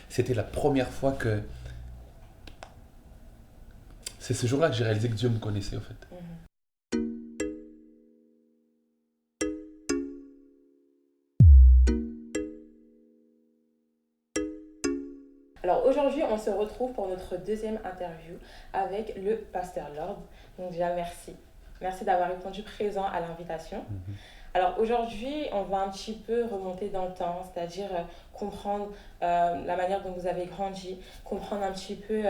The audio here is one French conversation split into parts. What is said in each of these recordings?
c'était la première fois que... C'est ce jour-là que j'ai réalisé que Dieu me connaissait, en fait. Mhm. Alors aujourd'hui, on se retrouve pour notre deuxième interview avec le pasteur Lord. Donc déjà, merci. Merci d'avoir répondu présent à l'invitation. Mhm. Alors aujourd'hui, on va un petit peu remonter dans le temps, c'est-à-dire comprendre la manière dont vous avez grandi, comprendre un petit peu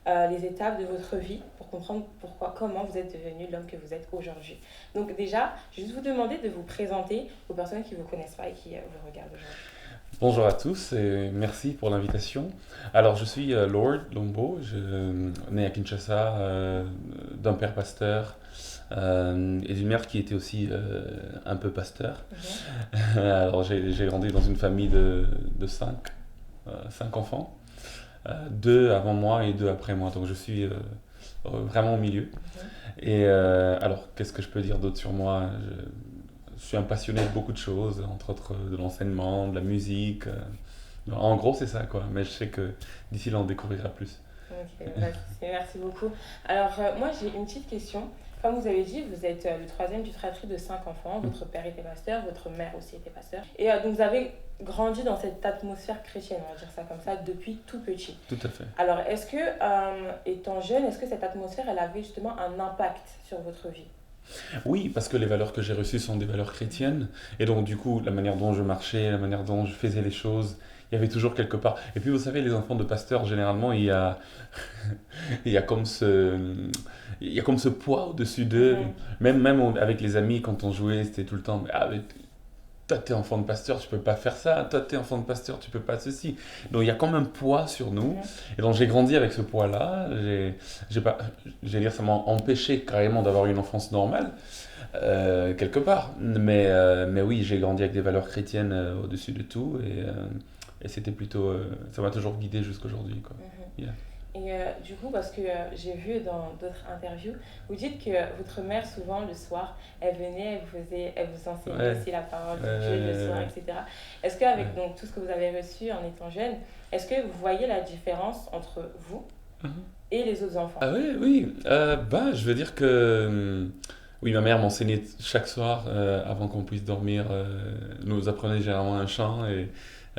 les étapes de votre vie pour comprendre pourquoi, comment vous êtes devenu l'homme que vous êtes aujourd'hui. Donc déjà, je vais juste vous demander de vous présenter aux personnes qui ne vous connaissent pas et qui vous regardent aujourd'hui. Bonjour à tous et merci pour l'invitation. Alors, je suis Lord Lombo, je né à Kinshasa d'un père pasteur et d'une mère qui était aussi un peu pasteur. Mhm. Alors, j'ai grandi dans une famille de cinq enfants, deux avant moi et deux après moi, donc je suis vraiment au milieu. Mhm. Et alors, qu'est-ce que je peux dire d'autre sur moi? Je suis un passionné de beaucoup de choses, entre autres de l'enseignement, de la musique. En gros, c'est ça, quoi. Mais je sais que d'ici là, on découvrira plus. Ok, merci beaucoup. Alors, moi, j'ai une petite question. Comme vous avez dit, vous êtes le troisième d'une fratrie de cinq enfants. Votre père était pasteur, votre mère aussi était pasteur. Et donc, vous avez grandi dans cette atmosphère chrétienne, on va dire ça comme ça, depuis tout petit. Tout à fait. Alors, est-ce que, étant jeune, est-ce que cette atmosphère, elle avait justement un impact sur votre vie? Oui, parce que les valeurs que j'ai reçues sont des valeurs chrétiennes. Et donc, du coup, la manière dont je marchais, la manière dont je faisais les choses, il y avait toujours quelque part. Et puis, vous savez, les enfants de pasteurs, généralement, il y a comme ce, il y a comme ce poids au-dessus d'eux. Mhm. Même avec les amis, quand on jouait, c'était tout le temps, ah, mais toi, t'es enfant de pasteur, tu peux pas faire ça. Toi, t'es enfant de pasteur, tu peux pas ceci. Donc, il y a comme un poids sur nous. Mhm. Et donc, j'ai grandi avec ce poids-là. J'ai pas, J'allais dire, ça m'a empêché carrément d'avoir une enfance normale, quelque part. Mais oui, j'ai grandi avec des valeurs chrétiennes au-dessus de tout. Et c'était plutôt. Ça m'a toujours guidé jusqu'aujourd'hui, quoi. Mhm. Yeah. Et du coup, parce que j'ai vu dans d'autres interviews, vous dites que votre mère, souvent le soir, elle venait, elle vous enseignait Ouais. aussi la parole de Dieu le soir, Euh, etc. Est-ce ouais. qu'avec donc, tout ce que vous avez reçu en étant jeune, est-ce que vous voyez la différence entre vous Mhm. et les autres enfants? Ah oui, oui. Je veux dire que oui, ma mère m'enseignait chaque soir avant qu'on puisse dormir. Nous apprenait généralement un chant et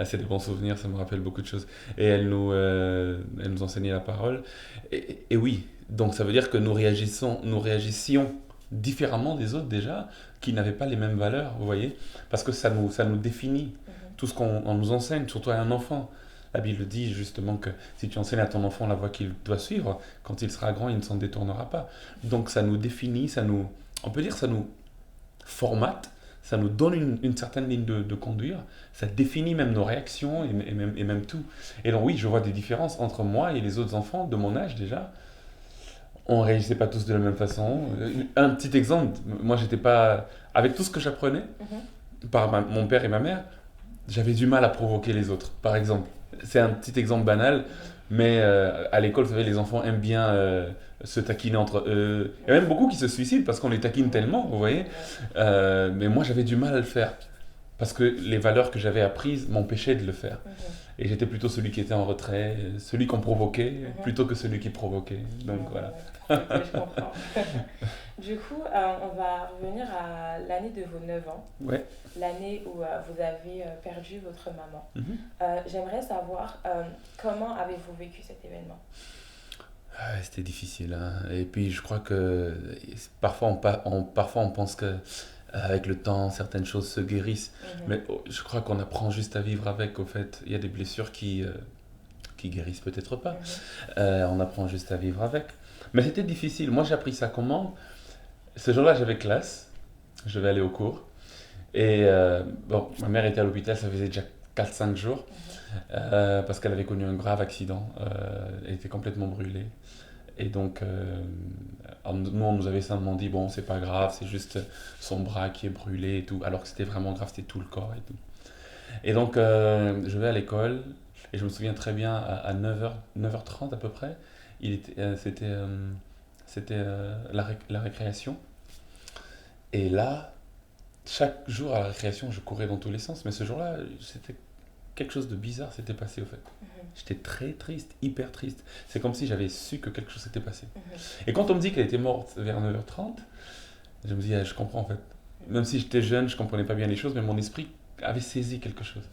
c'est des bons souvenirs, ça me rappelle beaucoup de choses. Et elle nous enseignait la parole. Et oui, donc ça veut dire que nous réagissions différemment des autres déjà, qui n'avaient pas les mêmes valeurs, vous voyez, parce que ça nous définit Mhm. tout ce qu'on nous enseigne, surtout à un enfant. La Bible dit justement que si tu enseignes à ton enfant la voie qu'il doit suivre, quand il sera grand, il ne s'en détournera pas. Donc ça nous définit, on peut dire ça nous formate, ça nous donne une certaine ligne de conduire, ça définit même nos réactions et même tout. Et donc oui, je vois des différences entre moi et les autres enfants de mon âge déjà. On ne réagissait pas tous de la même façon. Un petit exemple, moi j'étais pas... Avec tout ce que j'apprenais Mhm. par mon père et ma mère, j'avais du mal à provoquer les autres, par exemple. C'est un petit exemple banal, Mhm. mais à l'école, vous savez, les enfants aiment bien se taquiner entre eux. Il y a même beaucoup qui se suicident parce qu'on les taquine tellement, vous voyez. Ouais. Mais moi, j'avais du mal à le faire parce que les valeurs que j'avais apprises m'empêchaient de le faire. Mhm. Et j'étais plutôt celui qui était en retrait, celui qu'on provoquait, Mhm. plutôt que celui qui provoquait. Ouais, Donc voilà. ouais, ouais. Ok, je comprends. Du coup, on va revenir à l'année de vos 9 ans, Ouais. l'année où vous avez perdu votre maman. Mhm. J'aimerais savoir comment avez-vous vécu cet événement? C'était difficile, hein. Et puis je crois que parfois on pense que avec le temps certaines choses se guérissent, Mhm. mais je crois qu'on apprend juste à vivre avec. Au fait, il y a des blessures qui guérissent peut-être pas. Mhm. On apprend juste à vivre avec. Mais c'était difficile. Moi j'ai appris ça comment? Ce jour-là j'avais classe, je devais aller au cours. Et bon, ma mère était à l'hôpital, ça faisait déjà 4 5 jours, Mhm. parce qu'elle avait connu un grave accident. Elle était complètement brûlée. Et donc, nous, on nous avait simplement dit, bon, c'est pas grave, c'est juste son bras qui est brûlé et tout, alors que c'était vraiment grave, c'était tout le corps et tout. Et donc, je vais à l'école, et je me souviens très bien, à 9h30 à peu près, c'était la récréation. Et là, chaque jour à la récréation, je courais dans tous les sens, mais ce jour-là, c'était quelque chose de bizarre s'était passé au fait. J'étais très triste, hyper triste. C'est comme si j'avais su que quelque chose s'était passé. Et quand on me dit qu'elle était morte vers 9h30, je me dis, ah, je comprends en fait. Même si j'étais jeune, je comprenais pas bien les choses, mais mon esprit avait saisi quelque chose.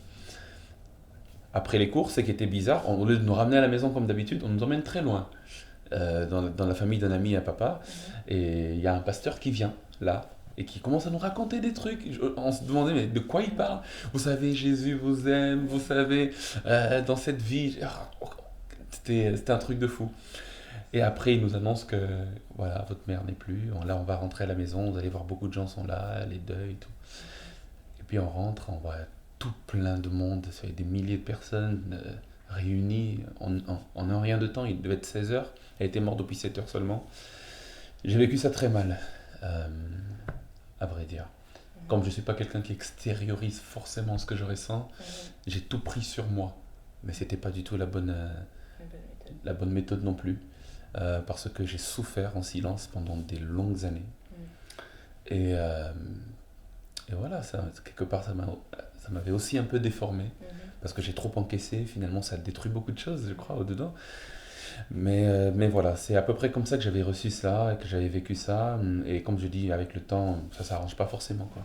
Après les cours, ce qui était bizarre, au lieu de nous ramener à la maison comme d'habitude, on nous emmène très loin, dans la famille d'un ami à papa. Et il y a un pasteur qui vient là et qui commence à nous raconter des trucs. On se demandait, mais de quoi il parle? Vous savez, Jésus vous aime, vous savez, dans cette vie. C'était un truc de fou. Et après, il nous annonce que voilà, votre mère n'est plus. Là, on va rentrer à la maison. Vous allez voir, beaucoup de gens sont là, les deuils, tout. Et puis on rentre, on voit tout plein de monde, ça fait des milliers de personnes réunies en un rien de temps. Il devait être 16h. Elle était morte depuis 7 heures seulement. J'ai vécu ça très mal, à vrai dire. Comme je ne suis pas quelqu'un qui extériorise forcément ce que je ressens, j'ai tout pris sur moi. Mais ce n'était pas du tout la bonne méthode non plus. Parce que j'ai souffert en silence pendant des longues années. Et voilà, quelque part, ça m'avait aussi un peu déformé. Parce que j'ai trop encaissé, finalement, ça détruit beaucoup de choses, je crois, au-dedans. Mais voilà, c'est à peu près comme ça que j'avais reçu ça, et que j'avais vécu ça. Et comme je dis, avec le temps, ça s'arrange pas forcément, quoi.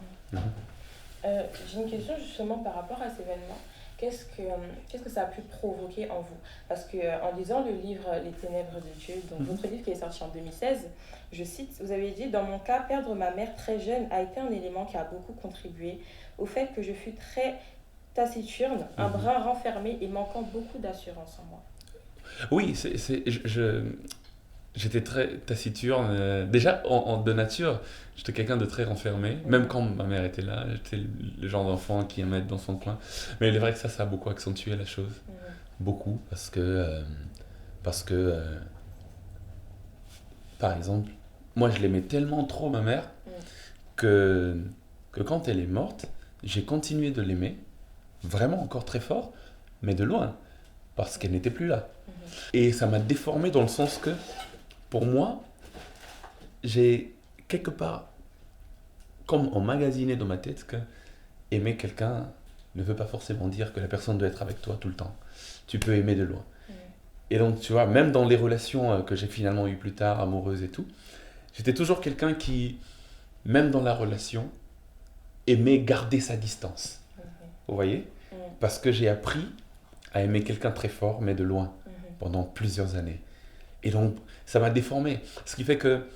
J'ai une question justement par rapport à cet événement. Qu'est-ce que ça a pu provoquer en vous? Parce que en lisant le livre Les Ténèbres de Dieu, donc votre livre qui est sorti en 2016, je cite, vous avez dit: dans mon cas, perdre ma mère très jeune a été un élément qui a beaucoup contribué au fait que je fus très taciturne, un brin renfermé et manquant beaucoup d'assurance en moi. Oui, j'étais très taciturne. Déjà, de nature, j'étais quelqu'un de très renfermé. Même quand ma mère était là, j'étais le genre d'enfant qui aimait être dans son coin. Mais il est vrai que ça a beaucoup accentué la chose. Beaucoup, parce que, par exemple, moi je l'aimais tellement trop, ma mère, que quand elle est morte, j'ai continué de l'aimer, vraiment encore très fort, mais de loin, parce qu'elle n'était plus là. Et ça m'a déformé dans le sens que, pour moi, j'ai quelque part comme emmagasiné dans ma tête que aimer quelqu'un ne veut pas forcément dire que la personne doit être avec toi tout le temps. Tu peux aimer de loin. Et donc, tu vois, même dans les relations que j'ai finalement eues plus tard, amoureuses et tout, j'étais toujours quelqu'un qui, même dans la relation, aimait garder sa distance. Vous voyez? Parce que j'ai appris à aimer quelqu'un très fort, mais de loin, pendant plusieurs années. Et donc, ça m'a déformé. Ce qui fait que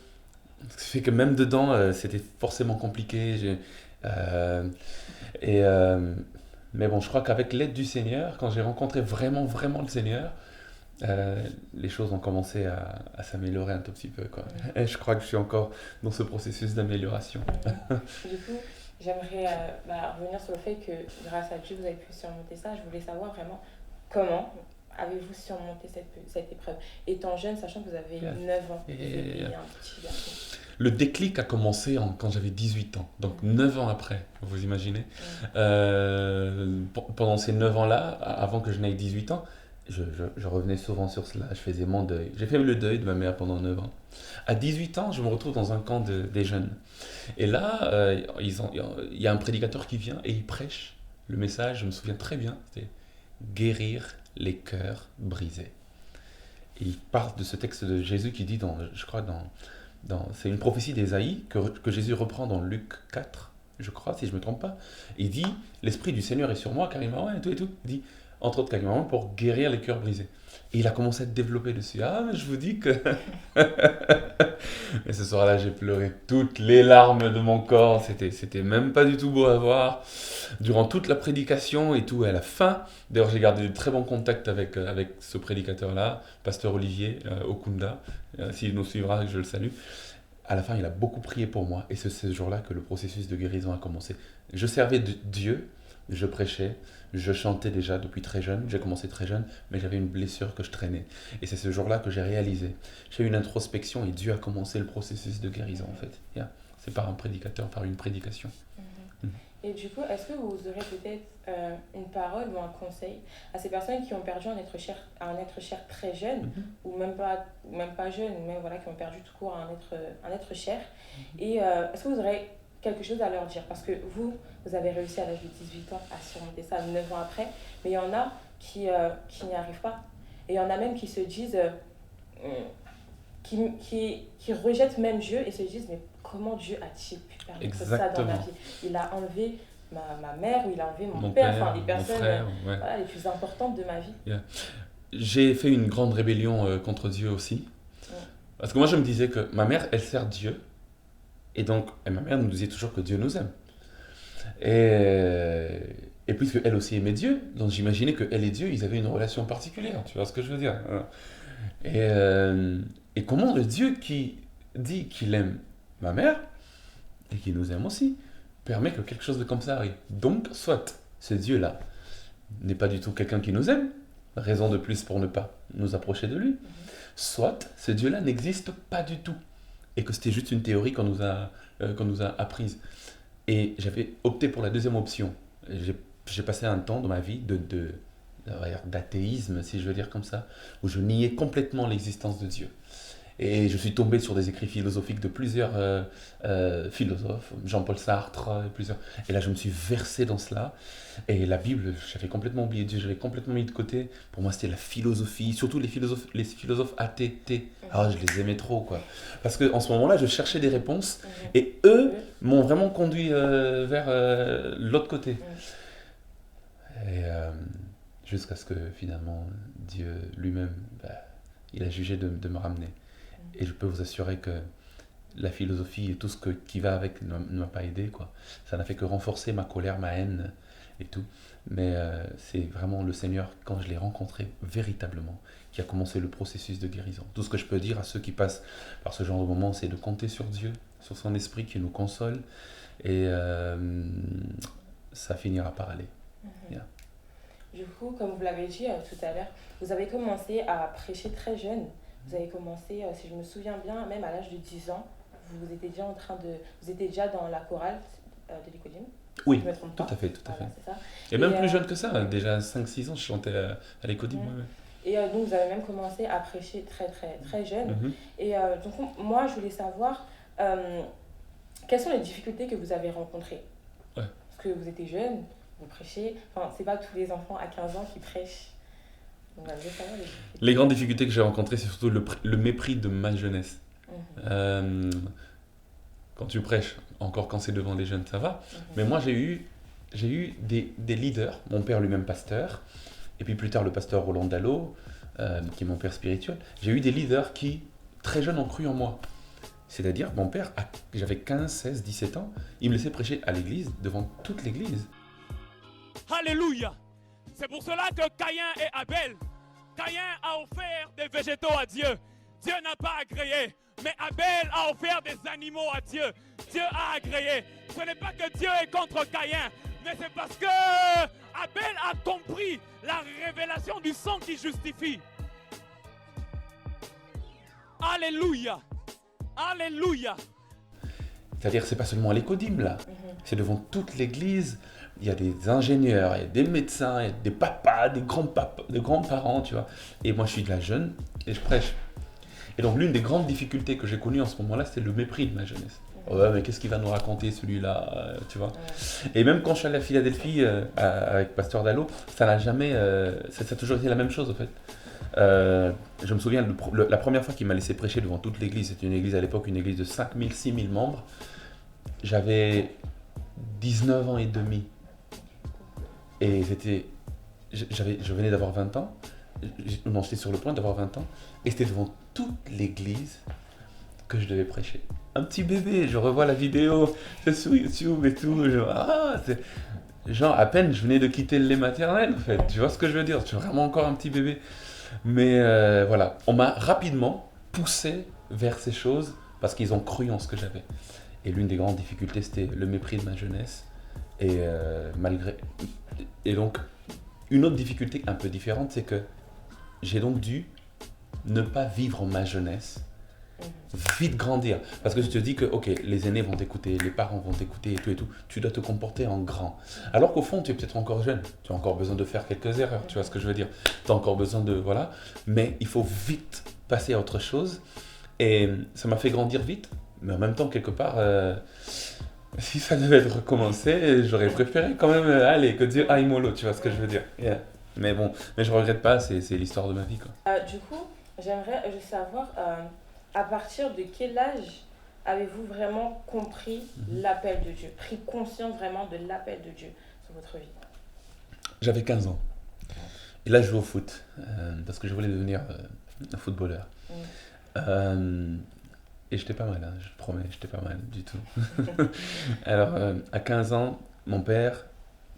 même dedans, c'était forcément compliqué. Mais bon, je crois qu'avec l'aide du Seigneur, quand j'ai rencontré vraiment, vraiment le Seigneur, les choses ont commencé à s'améliorer un tout petit peu, quoi. Et je crois que je suis encore dans ce processus d'amélioration. Du coup, j'aimerais revenir sur le fait que grâce à Dieu, vous avez pu surmonter ça. Je voulais savoir vraiment comment avez-vous surmonté cette épreuve, étant jeune, sachant que vous avez 9 ans, et un petit garçon. Le déclic a commencé quand j'avais 18 ans, donc 9 ans après, vous imaginez. Pendant ces 9 ans-là, avant que je n'aie 18 ans, je revenais souvent sur cela, je faisais mon deuil. J'ai fait le deuil de ma mère pendant 9 ans. À 18 ans, je me retrouve dans un camp des jeunes. Et là, il y a un prédicateur qui vient et il prêche le message, je me souviens très bien, c'était guérir les cœurs brisés. Et il parle de ce texte de Jésus qui dit, je crois, c'est une prophétie d'Ésaïe que Jésus reprend dans Luc 4, je crois, si je ne me trompe pas. Il dit, l'Esprit du Seigneur est sur moi, car il m'a et tout et tout. Il dit, entre autres, car il m'a pour guérir les cœurs brisés. Et il a commencé à développer dessus. Ah, mais je vous dis que... Et ce soir-là, j'ai pleuré toutes les larmes de mon corps. C'était même pas du tout beau à voir. Durant toute la prédication et tout, à la fin, d'ailleurs, j'ai gardé de très bons contacts avec ce prédicateur-là, Pasteur Olivier Okunda. S'il nous suivra, je le salue. À la fin, il a beaucoup prié pour moi. Et c'est ce jour-là que le processus de guérison a commencé. Je servais Dieu, je prêchais, je chantais déjà depuis très jeune. J'ai commencé très jeune, mais j'avais une blessure que je traînais. Et c'est ce jour-là que j'ai réalisé. J'ai eu une introspection et Dieu a commencé le processus de guérison, en fait. C'est par un prédicateur, par une prédication. Et du coup, est-ce que vous aurez peut-être une parole ou un conseil à ces personnes qui ont perdu un être cher très jeune, ou même pas jeune, mais voilà, qui ont perdu tout court un être cher, et est-ce que vous aurez quelque chose à leur dire. Parce que vous avez réussi à l'âge de 18 ans à surmonter ça 9 ans après, mais il y en a qui n'y arrivent pas. Et il y en a même qui se disent, qui rejettent même Dieu et se disent, mais comment Dieu a-t-il pu permettre ça dans ma vie? Il a enlevé ma mère ou il a enlevé mon père, enfin les personnes frère, voilà, les plus importantes de ma vie. Yeah. J'ai fait une grande rébellion contre Dieu aussi. Parce que moi je me disais que ma mère, elle sert Dieu. Et donc, ma mère nous disait toujours que Dieu nous aime. Et puisque elle aussi aimait Dieu, donc j'imaginais qu'elle et Dieu, ils avaient une relation particulière. Tu vois ce que je veux dire? Et comment le Dieu qui dit qu'il aime ma mère, et qui nous aime aussi, permet que quelque chose de comme ça arrive. Donc, soit ce Dieu-là n'est pas du tout quelqu'un qui nous aime, raison de plus pour ne pas nous approcher de lui, soit ce Dieu-là n'existe pas du tout, et que c'était juste une théorie qu'on nous a apprise. Et j'avais opté pour la deuxième option. J'ai passé un temps dans ma vie d'athéisme, si je veux dire comme ça, où je niais complètement l'existence de Dieu. Et je suis tombé sur des écrits philosophiques de plusieurs philosophes, Jean-Paul Sartre, plusieurs. Et là, je me suis versé dans cela. Et la Bible, j'avais complètement oublié Dieu, j'avais complètement mis de côté. Pour moi, c'était la philosophie, surtout les philosophes athées. Ah, je les aimais trop, quoi. Parce qu'en ce moment-là, je cherchais des réponses. Et eux m'ont vraiment conduit vers l'autre côté. Et jusqu'à ce que finalement, Dieu lui-même, il a jugé de me ramener. Et je peux vous assurer que la philosophie et tout ce qui va avec ne m'a pas aidé, quoi. Ça n'a fait que renforcer ma colère, ma haine et tout. Mais c'est vraiment le Seigneur, quand je l'ai rencontré véritablement, qui a commencé le processus de guérison. Tout ce que je peux dire à ceux qui passent par ce genre de moment, c'est de compter sur Dieu, sur son esprit qui nous console. Et ça finira par aller. Yeah. Du coup, comme vous l'avez dit tout à l'heure, vous avez commencé à prêcher très jeune. Vous avez commencé, si je me souviens bien, même à l'âge de 10 ans, vous étiez déjà dans la chorale de l'Écodim. Oui, tout à fait. C'est ça. Et même plus jeune que ça, déjà 5-6 ans, je chantais à l'Écodim. Et donc, vous avez même commencé à prêcher très, très, très jeune. Et donc, moi, je voulais savoir, quelles sont les difficultés que vous avez rencontrées? Parce que vous étiez jeune, vous prêchez, enfin, c'est pas tous les enfants à 15 ans qui prêchent. Les grandes difficultés que j'ai rencontrées, c'est surtout le mépris de ma jeunesse. Quand tu prêches, encore quand c'est devant les jeunes, ça va. Mais moi, j'ai eu des leaders, mon père lui-même pasteur, et puis plus tard le pasteur Roland Dallot, qui est mon père spirituel. J'ai eu des leaders qui, très jeunes, ont cru en moi. C'est-à-dire, mon père, j'avais 15, 16, 17 ans, il me laissait prêcher à l'église, devant toute l'église. Alléluia! C'est pour cela que Caïn et Abel, Caïn a offert des végétaux à Dieu. Dieu n'a pas agréé. Mais Abel a offert des animaux à Dieu. Dieu a agréé. Ce n'est pas que Dieu est contre Caïn, mais c'est parce que Abel a compris la révélation du sang qui justifie. Alléluia! Alléluia! C'est-à-dire, c'est pas seulement à l'Écodim, là. C'est devant toute l'église. Il y a des ingénieurs, il y a des médecins, il y a des papas, des grands-parents, tu vois. Et moi, je suis de la jeune et je prêche. Et donc, l'une des grandes difficultés que j'ai connues en ce moment-là, c'est le mépris de ma jeunesse. Ouais, mais qu'est-ce qu'il va nous raconter, celui-là, tu vois. Et même quand je suis allé à Philadelphie avec Pasteur Dallot, ça n'a jamais... ça a toujours été la même chose, en fait. Je me souviens, la première fois qu'il m'a laissé prêcher devant toute l'église, c'était une église à l'époque, une église de 5000, 6000 membres. J'avais 19 ans et demi. Et je venais d'avoir 20 ans. Non, j'étais sur le point d'avoir 20 ans. Et c'était devant toute l'église que je devais prêcher. Un petit bébé, je revois la vidéo, c'est sur YouTube et tout. Genre, à peine je venais de quitter le lait maternel, en fait. Tu vois ce que je veux dire? Je suis vraiment encore un petit bébé. Mais voilà, on m'a rapidement poussé vers ces choses parce qu'ils ont cru en ce que j'avais. Et l'une des grandes difficultés, c'était le mépris de ma jeunesse. Et donc, une autre difficulté un peu différente, c'est que j'ai donc dû ne pas vivre ma jeunesse, vite grandir. Parce que tu te dis que, ok, les aînés vont t'écouter, les parents vont t'écouter et tout, tu dois te comporter en grand. Alors qu'au fond, tu es peut-être encore jeune, tu as encore besoin de faire quelques erreurs, tu vois ce que je veux dire. Tu as encore besoin de, voilà, mais il faut vite passer à autre chose. Et ça m'a fait grandir vite, mais en même temps, quelque part, Si ça devait être recommencé, j'aurais préféré quand même, allez, que Dieu aille mollo, tu vois ce que je veux dire. Yeah. Mais bon, mais je regrette pas, c'est l'histoire de ma vie, quoi. Du coup, j'aimerais juste savoir à partir de quel âge avez-vous vraiment compris l'appel de Dieu, pris conscience vraiment de l'appel de Dieu sur votre vie? J'avais 15 ans. Et là, je jouais au foot, parce que je voulais devenir un footballeur. Mm. Et j'étais pas mal, hein, je te promets, j'étais pas mal du tout. Alors, à 15 ans, mon père,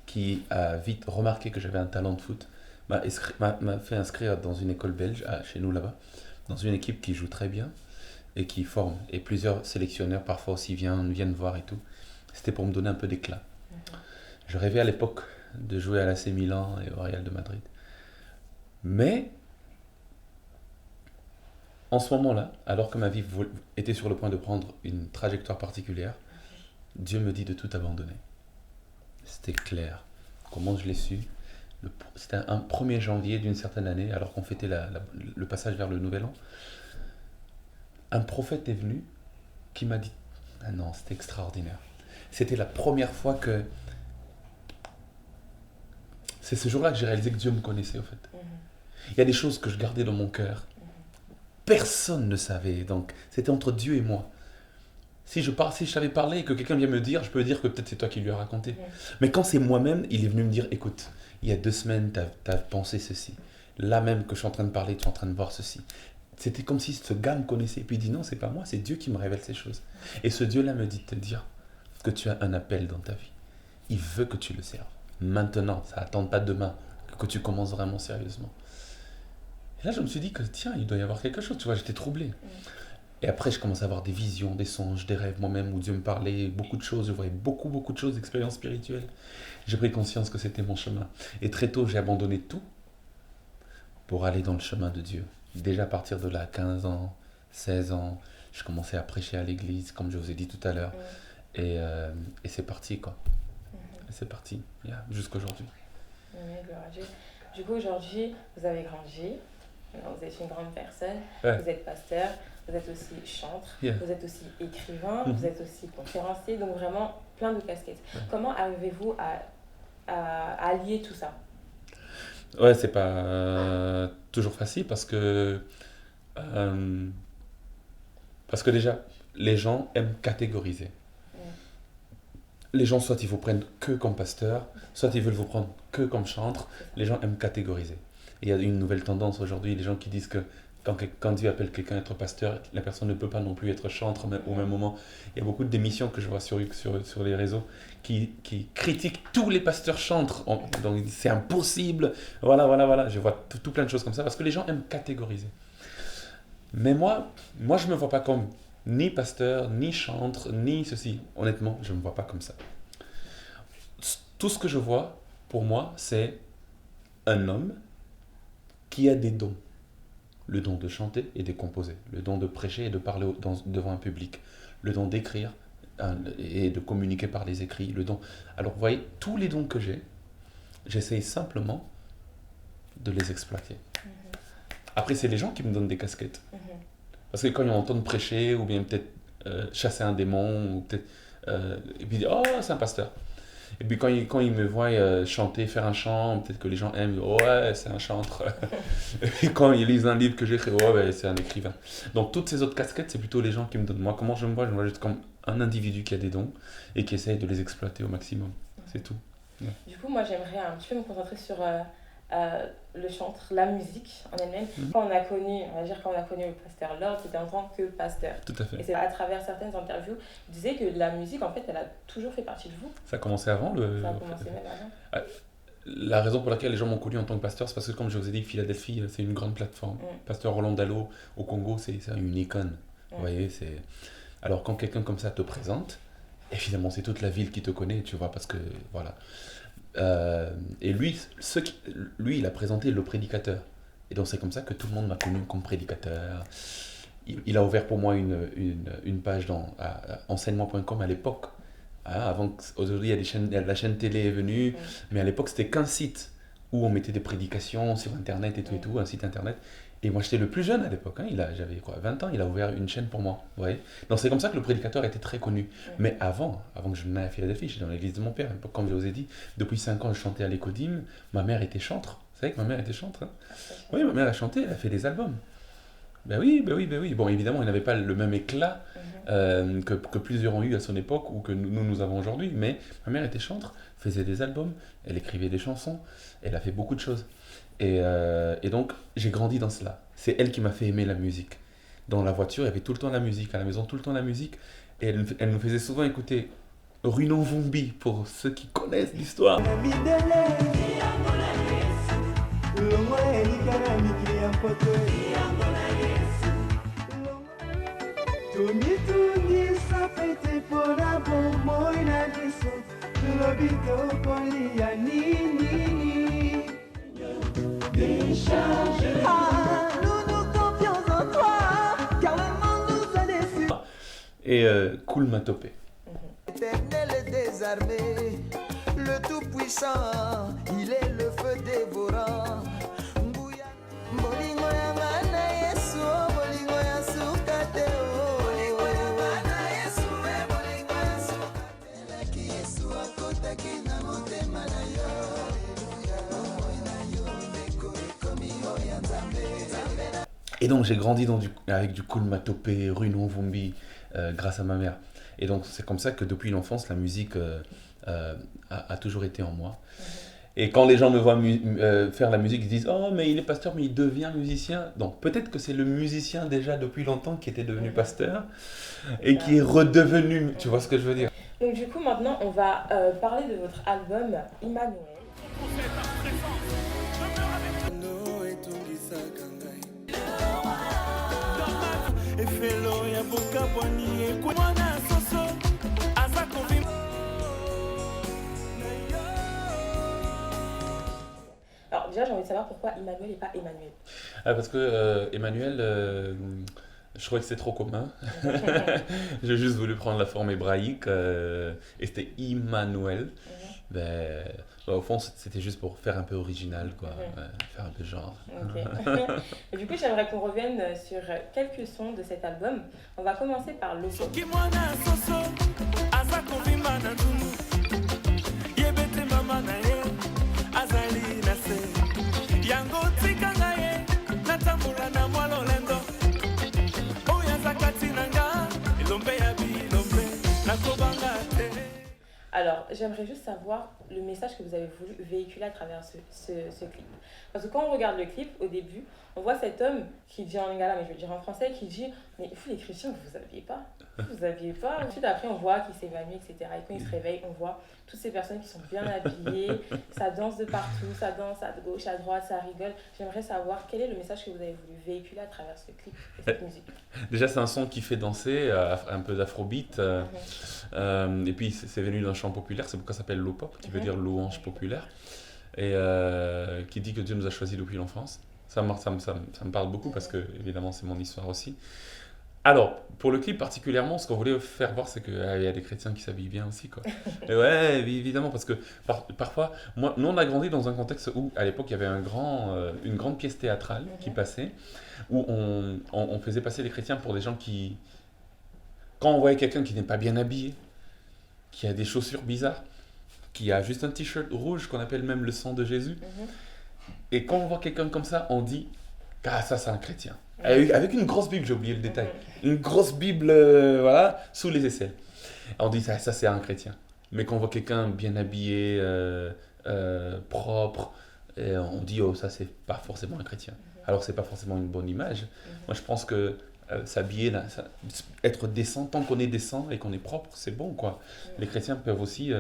qui a vite remarqué que j'avais un talent de foot, m'a fait inscrire dans une école belge, chez nous là-bas, dans une équipe qui joue très bien et qui forme. Et plusieurs sélectionneurs parfois aussi viennent voir et tout. C'était pour me donner un peu d'éclat. Je rêvais à l'époque de jouer à l'AC Milan et au Real de Madrid. Mais, en ce moment-là, alors que ma vie était sur le point de prendre une trajectoire particulière, Dieu me dit de tout abandonner. C'était clair. Comment je l'ai su? C'était un 1er janvier d'une certaine année, alors qu'on fêtait le passage vers le Nouvel An. Un prophète est venu qui m'a dit... Ah non, c'était extraordinaire. C'était la première fois que... C'est ce jour-là que j'ai réalisé que Dieu me connaissait, au fait. Il y a des choses que je gardais dans mon cœur. Personne ne savait, donc c'était entre Dieu et moi. Si je t'avais parlé et que quelqu'un vient me dire, je peux dire que peut-être c'est toi qui lui as raconté. Mais quand c'est moi-même, il est venu me dire, écoute, il y a 2 semaines, tu as pensé ceci. Là même que je suis en train de parler, tu es en train de voir ceci. C'était comme si ce gars me connaissait. Et puis il dit, non, c'est pas moi, c'est Dieu qui me révèle ces choses. Et ce Dieu-là me dit de te dire que tu as un appel dans ta vie. Il veut que tu le serves. Maintenant, ça n'attend pas demain que tu commences vraiment sérieusement. Et là, je me suis dit que tiens, il doit y avoir quelque chose. Tu vois, j'étais troublé. Et après, je commençais à avoir des visions, des songes, des rêves moi-même où Dieu me parlait, beaucoup de choses. Je voyais beaucoup de choses, d'expériences spirituelles. J'ai pris conscience que c'était mon chemin. Et très tôt, j'ai abandonné tout pour aller dans le chemin de Dieu. Déjà à partir de là, 15 ans, 16 ans, je commençais à prêcher à l'église, comme je vous ai dit tout à l'heure. Et c'est parti, quoi. Et c'est parti, jusqu'à aujourd'hui. Du coup, aujourd'hui, vous avez grandi. Vous êtes une grande personne, Ouais. Vous êtes pasteur, vous êtes aussi chantre, Yeah. Vous êtes aussi écrivain, Vous êtes aussi conférencier, donc vraiment plein de casquettes. Comment arrivez-vous à allier tout ça? Ouais, c'est pas toujours facile parce que déjà, les gens aiment catégoriser. Les gens, soit ils vous prennent que comme pasteur, soit ils veulent vous prendre que comme chantre. Les gens aiment catégoriser. Et il y a une nouvelle tendance aujourd'hui, les gens qui disent que quand Dieu appelle quelqu'un à être pasteur, la personne ne peut pas non plus être chantre au même moment. Il y a beaucoup d'émissions que je vois sur les réseaux qui critiquent tous les pasteurs chantres. Donc ils disent c'est impossible. Voilà. Je vois tout plein de choses comme ça parce que les gens aiment catégoriser. Mais moi je ne me vois pas comme ni pasteur, ni chantre, ni ceci. Honnêtement, je ne me vois pas comme ça. Tout ce que je vois, pour moi, c'est un homme qui a des dons. Le don de chanter et de composer, le don de prêcher et de parler devant un public, le don d'écrire et de communiquer par les écrits, le don... Alors, vous voyez, tous les dons que j'ai, j'essaye simplement de les exploiter. Après, c'est les gens qui me donnent des casquettes. Parce que quand ils m'entendent prêcher, ou bien peut-être chasser un démon, ou peut-être... et puis, oh, c'est un pasteur. Et puis quand ils me voient chanter, faire un chant, peut-être que les gens aiment, oh, ouais, c'est un chantre. Et quand ils lisent un livre que j'ai écrit, oh, ouais, c'est un écrivain. Donc toutes ces autres casquettes, c'est plutôt les gens qui me donnent. Moi, comment je me vois juste comme un individu qui a des dons et qui essaye de les exploiter au maximum. C'est tout. Ouais. Du coup, moi, j'aimerais un petit peu me concentrer sur le chantre, la musique en elle-même. Quand on a connu le pasteur Lord, c'était en tant que pasteur. Tout à fait. Et c'est à travers certaines interviews, il disait que la musique, en fait, elle a toujours fait partie de vous. Ça a commencé avant Ça a commencé même avant. La raison pour laquelle les gens m'ont connu en tant que pasteur, c'est parce que, comme je vous ai dit, Philadelphie, c'est une grande plateforme. Pasteur Roland Dallot au Congo, c'est une icône. Vous voyez, c'est... Alors, quand quelqu'un comme ça te présente, évidemment, c'est toute la ville qui te connaît, tu vois, parce que, voilà. Et lui, il a présenté le prédicateur. Et donc, c'est comme ça que tout le monde m'a connu comme prédicateur. Il a ouvert pour moi une page dans enseignement.com à l'époque. Aujourd'hui, il y a la chaîne télé est venue, mais à l'époque, c'était qu'un site. où on mettait des prédications sur Internet et tout, un site Internet. Et moi, j'étais le plus jeune à l'époque, hein. J'avais quoi, 20 ans, il a ouvert une chaîne pour moi. Vous voyez. Donc c'est comme ça que le prédicateur était très connu. Mais avant que je n'aille à Philadelphie, j'étais dans l'église de mon père. Comme je vous ai dit, depuis 5 ans, je chantais à l'Écodim. Ma mère était chantre. Vous savez que ma mère était chantre, hein? Oui, ma mère a chanté, elle a fait des albums. Ben oui. Bon, évidemment, il n'avait pas le même éclat que plusieurs ont eu à son époque ou que nous avons aujourd'hui. Mais ma mère était chantre, faisait des albums, elle écrivait des chansons, elle a fait beaucoup de choses. Et donc, j'ai grandi dans cela. C'est elle qui m'a fait aimer la musique. Dans la voiture, il y avait tout le temps la musique, à la maison, tout le temps la musique. Et elle nous faisait souvent écouter Runon Vumbi, pour ceux qui connaissent l'histoire. Et Koul Matopé. Éternel et désarmé, le tout-puissant, il est le feu dévorant. Et donc j'ai grandi avec du Koul Matopé, Runon Vumbi, grâce à ma mère. Et donc c'est comme ça que depuis l'enfance, la musique a toujours été en moi. Et quand les gens me voient faire la musique, ils disent « Oh, mais il est pasteur, mais il devient musicien. » Donc peut-être que c'est le musicien déjà depuis longtemps qui était devenu pasteur et qui est redevenu, tu vois ce que je veux dire? Donc du coup, maintenant, on va parler de votre album Emmanuel. Alors déjà, j'ai envie de savoir pourquoi Emmanuel et pas Emmanuel. Parce que Emmanuel, je trouvais que c'était trop commun. J'ai juste voulu prendre la forme hébraïque et c'était Immanuel. Au fond, c'était juste pour faire un peu original, quoi. Faire un peu genre. Okay. Et du coup, j'aimerais qu'on revienne sur quelques sons de cet album. On va commencer par le son. Alors, j'aimerais juste savoir le message que vous avez voulu véhiculer à travers ce clip. Parce que quand on regarde le clip, au début, on voit cet homme qui dit en lingala, mais je veux dire en français, qui dit « Mais vous les chrétiens, vous habillez pas. Vous habillez pas. » Ensuite, après, on voit qu'il s'évanouit, etc. Et quand il se réveille, on voit toutes ces personnes qui sont bien habillées, ça danse de partout, ça danse à gauche, à droite, ça rigole. J'aimerais savoir quel est le message que vous avez voulu véhiculer à travers ce clip et cette musique. Déjà, c'est un son qui fait danser, un peu d'afrobeat. Et puis, c'est venu d'un chant populaire, c'est pourquoi ça s'appelle Lopop, qui veut dire louange populaire. Et qui dit que Dieu nous a choisis depuis l'enfance. Ça me parle beaucoup parce que, évidemment, c'est mon histoire aussi. Alors, pour le clip particulièrement, ce qu'on voulait faire voir, c'est qu'il y a des chrétiens qui s'habillent bien aussi, quoi. Et ouais, évidemment, parce que parfois, nous on a grandi dans un contexte où, à l'époque, il y avait une grande pièce théâtrale qui passait, où on faisait passer les chrétiens pour des gens qui... Quand on voyait quelqu'un qui n'est pas bien habillé, qui a des chaussures bizarres, qui a juste un t-shirt rouge qu'on appelle même le sang de Jésus, et quand on voit quelqu'un comme ça, on dit « Ah, ça, c'est un chrétien ». Avec une grosse Bible, j'ai oublié le détail. Une grosse Bible, voilà, sous les aisselles. On dit ça c'est un chrétien. Mais quand on voit quelqu'un bien habillé, propre, on dit oh ça c'est pas forcément un chrétien. Alors c'est pas forcément une bonne image. Moi je pense que s'habiller, être décent, tant qu'on est décent et qu'on est propre, c'est bon quoi. Les chrétiens peuvent aussi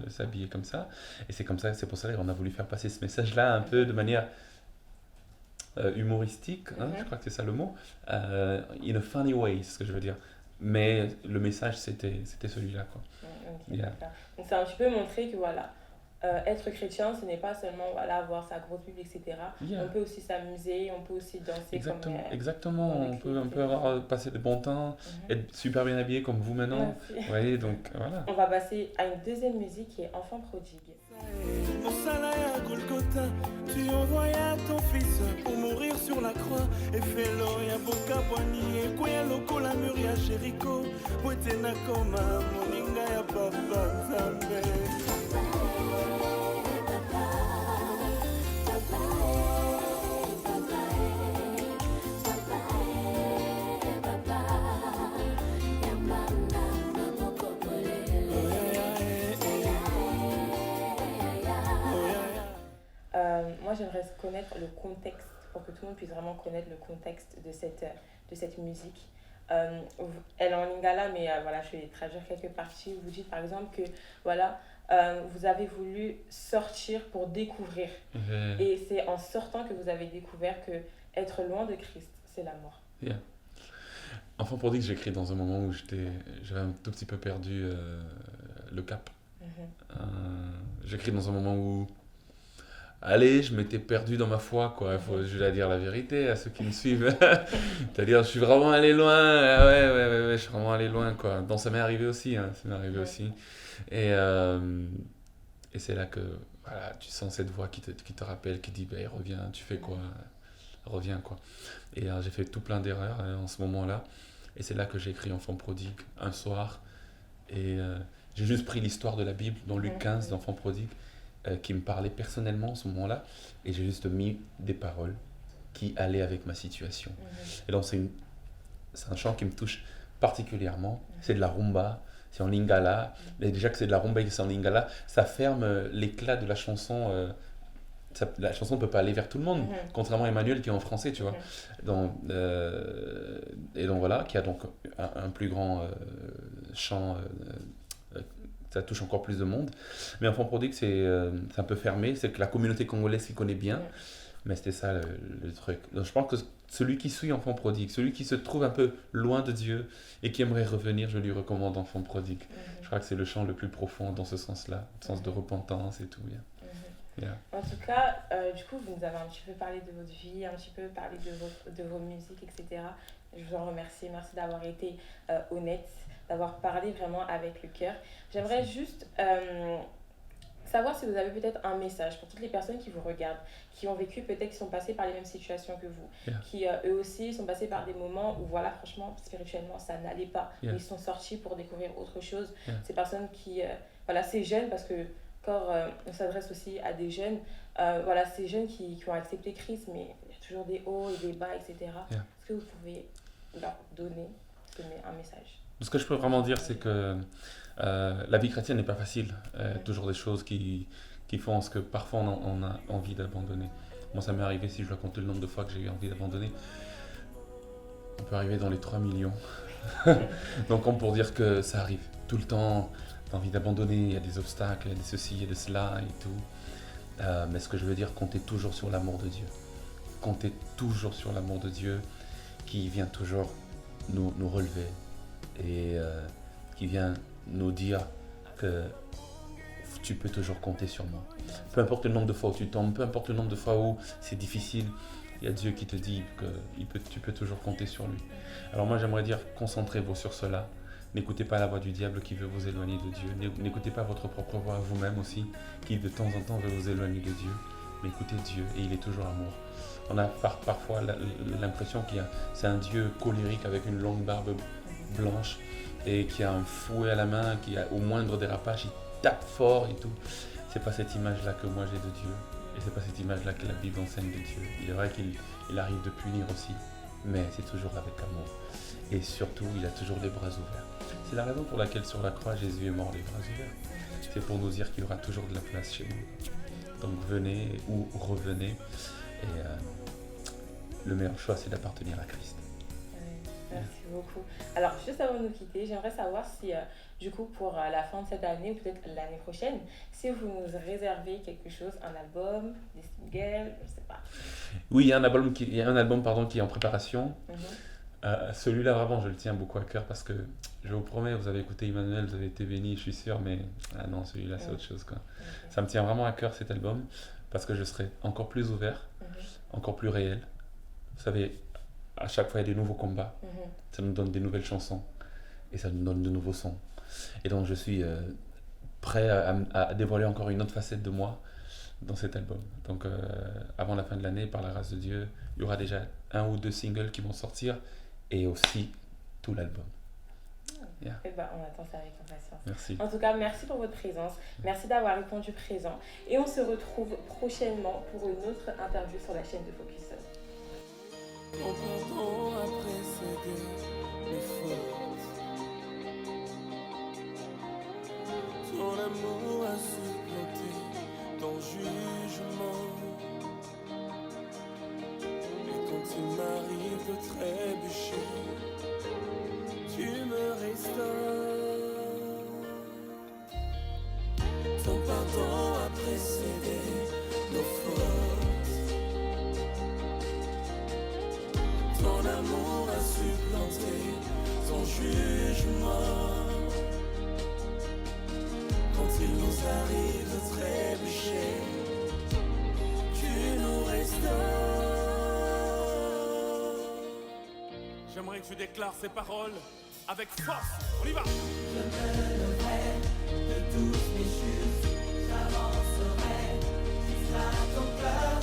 s'habiller comme ça. Et c'est comme ça, c'est pour ça qu'on a voulu faire passer ce message-là un peu de manière humoristique, hein, je crois que c'est ça le mot, in a funny way, c'est ce que je veux dire. Mais le message, c'était celui-là, quoi. Okay, yeah. Donc, c'est un petit peu montrer que, voilà, être chrétien, ce n'est pas seulement, voilà, avoir sa grosse Bible, etc. Yeah. On peut aussi s'amuser, on peut aussi danser. Exactement. On peut avoir passé de bons temps, être super bien habillé comme vous maintenant. Ouais, donc, voilà. On va passer à une deuxième musique qui est Enfant prodigue. Golgotha, tu envoya ton fils pour mourir sur la croix. Et fais-le, ya boka bwani, et kouya loko la mur ya Jéricho. Wetena koma, moninga ya papa Nzambe. Moi, j'aimerais connaître le contexte, pour que tout le monde puisse vraiment connaître le contexte de cette musique. Elle est en lingala, mais voilà, je vais traduire quelques parties. Vous dites par exemple que voilà, vous avez voulu sortir pour découvrir. Et c'est en sortant que vous avez découvert que être loin de Christ, c'est la mort. Yeah. Enfant prodigue, j'écris dans un moment où j'avais un tout petit peu perdu le cap. J'écris dans un moment où allez, je m'étais perdu dans ma foi, quoi. Je vais dire la vérité à ceux qui me suivent. C'est-à-dire, je suis vraiment allé loin. Ouais, je suis vraiment allé loin, quoi. Donc, ça m'est arrivé aussi, hein. Ça m'est arrivé aussi. Et c'est là que voilà, tu sens cette voix qui te rappelle, qui dit, reviens, tu fais quoi? Reviens, quoi. Et j'ai fait tout plein d'erreurs en ce moment-là. Et c'est là que j'ai écrit Enfant prodigue un soir. Et j'ai juste pris l'histoire de la Bible, dans Luc 15, d'Enfant prodigue, qui me parlait personnellement en ce moment-là, et j'ai juste mis des paroles qui allaient avec ma situation. Et donc c'est un chant qui me touche particulièrement. C'est de la rumba, c'est en lingala, et déjà que c'est de la rumba et que c'est en lingala, ça ferme l'éclat de la chanson. La chanson ne peut pas aller vers tout le monde, contrairement à Emmanuel qui est en français, tu vois. Et donc voilà, qui a donc un plus grand chant. Ça touche encore plus de monde. Mais Enfant prodigue, c'est un peu fermé. C'est que la communauté congolaise qui connaît bien. Mais c'était ça le truc. Donc je pense que celui qui suit Enfant prodigue, celui qui se trouve un peu loin de Dieu et qui aimerait revenir, je lui recommande Enfant prodigue. Je crois que c'est le chant le plus profond dans ce sens-là, le sens de repentance et tout. En tout cas, du coup, vous nous avez un petit peu parlé de votre vie, un petit peu parlé de vos musiques, etc. Je vous en remercie. Merci d'avoir été honnête, d'avoir parlé vraiment avec le cœur. J'aimerais juste savoir si vous avez peut-être un message pour toutes les personnes qui vous regardent, qui ont vécu peut-être, qui sont passées par les mêmes situations que vous, qui eux aussi sont passés par des moments où, voilà, franchement, spirituellement, ça n'allait pas. Ils sont sortis pour découvrir autre chose. Ces personnes qui, voilà, ces jeunes, parce que quand on s'adresse aussi à des jeunes, voilà, ces jeunes qui ont accepté Christ, mais il y a toujours des hauts et des bas, etc. Est-ce que vous pouvez leur donner un message? Ce que je peux vraiment dire, c'est que la vie chrétienne n'est pas facile. Toujours des choses qui font ce que parfois on a envie d'abandonner. Moi, ça m'est arrivé, si je dois compter le nombre de fois que j'ai eu envie d'abandonner, on peut arriver dans les 3 millions. Donc, comme pour dire que ça arrive tout le temps, t'as envie d'abandonner, il y a des obstacles, il y a des ceci, il y a de cela et tout. Mais ce que je veux dire, comptez toujours sur l'amour de Dieu. Comptez toujours sur l'amour de Dieu qui vient toujours nous relever et qui vient nous dire que tu peux toujours compter sur moi. Peu importe le nombre de fois où tu tombes, peu importe le nombre de fois où c'est difficile, il y a Dieu qui te dit que tu peux toujours compter sur lui. Alors moi j'aimerais dire, concentrez-vous sur cela. N'écoutez pas la voix du diable qui veut vous éloigner de Dieu. N'écoutez pas votre propre voix à vous-même aussi, qui de temps en temps veut vous éloigner de Dieu. Mais écoutez Dieu, et il est toujours amour. On a parfois l'impression c'est un Dieu colérique avec une longue barbe blanche et qui a un fouet à la main, qui au moindre dérapage, il tape fort et tout. C'est pas cette image-là que moi j'ai de Dieu. Et c'est pas cette image-là que la Bible enseigne de Dieu. Il est vrai qu'il arrive de punir aussi, mais c'est toujours avec amour. Et surtout, il a toujours les bras ouverts. C'est la raison pour laquelle sur la croix, Jésus est mort les bras ouverts. C'est pour nous dire qu'il y aura toujours de la place chez nous. Donc venez ou revenez. Et le meilleur choix, c'est d'appartenir à Christ. Merci beaucoup. Alors, juste avant de nous quitter, j'aimerais savoir si, du coup, pour la fin de cette année ou peut-être l'année prochaine, si vous nous réservez quelque chose, un album, des singles, je ne sais pas. Oui, il y a un album qui est en préparation. Celui-là, vraiment, je le tiens beaucoup à cœur parce que, je vous promets, vous avez écouté Emmanuel, vous avez été béni, je suis sûr, mais non, celui-là, c'est autre chose, quoi. Ça me tient vraiment à cœur, cet album, parce que je serai encore plus ouvert, encore plus réel. Vous savez, à chaque fois, il y a des nouveaux combats. Ça nous donne des nouvelles chansons et ça nous donne de nouveaux sons. Et donc, je suis prêt à dévoiler encore une autre facette de moi dans cet album. Donc avant la fin de l'année, par la grâce de Dieu, il y aura déjà 1 ou 2 singles qui vont sortir et aussi tout l'album. Yeah. Eh ben, on attend ça avec impatience. Merci. En tout cas, merci pour votre présence. Merci d'avoir répondu présent. Et on se retrouve prochainement pour une autre interview sur la chaîne de Focus. Ton pardon a précédé les fautes. Ton amour a supplanté ton jugement. Et quand il m'arrive de trébucher, tu me restaures. Ton pardon a précédé nos fautes. Ton amour a supplanté ton jugement. Quand il nous arrive de trébucher, tu nous restaures. J'aimerais que tu déclares ces paroles avec force. On y va. Je me lèverai de tous mes justes, j'avancerai jusqu'à ton cœur.